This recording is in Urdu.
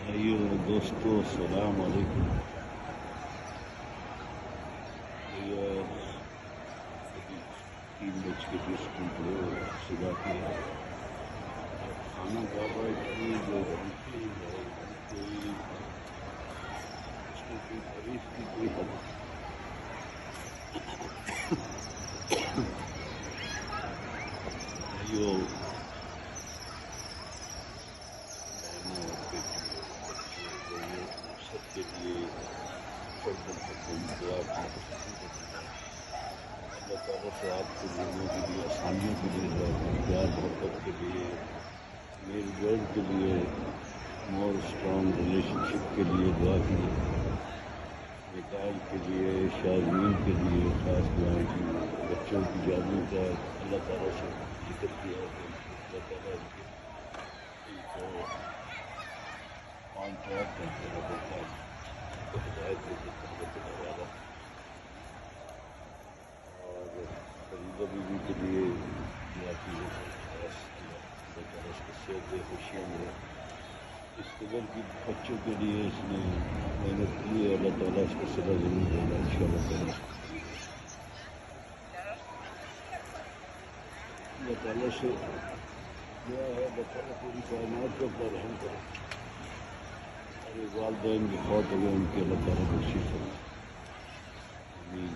ایو دوستو السلام علیکم. یار 3 بج کے 20 منٹ صبح کی کھانا بابا کی جو بنتی ہے کوئی اس میں کوئی تعریف کی کوئی حد ایو بہنوں بیٹیوں بچوں بڑوں سب کے لیے دعا کی. اللہ تعالیٰ سے آپ کے لوگوں کے لیے آسانیوں کے لیے دعا کی، پیار محبت کے لیے، میل جول کے لیے، مور اسٹرانگ ریلیشن شپ کے لیے دعا کی، نکال کے لیے، شازمین کے لیے خاص دعائیں کی. بچوں کی جانوں کا اللہ تعالیٰ سے ذکر کیا کہ اللہ تعالیٰ ان کے ان کو 5 گھنٹے کا بیٹا ان کو ہدایت دے کے تربیت دینے والا. اور فریدہ بیوی کے لیے دعا کی ہے خاص دعا، اللہ تعالیٰ اس کو صحت دے، خوشیاں دے. اس قدر کی بچوں کے لیے اس نے محنت کی ہے، اللہ تعالیٰ اس کو صدا ضرور دے گا ان شاء اللہ تعالیٰ. اللہ تعالیٰ سے دعا ہے اللہ تعالیٰ پوری کائنات کو اپنا رحم کرے. والدین بھی فوت ہو گئے، ان کے اللہ تعالیٰ کو شفا. آمین.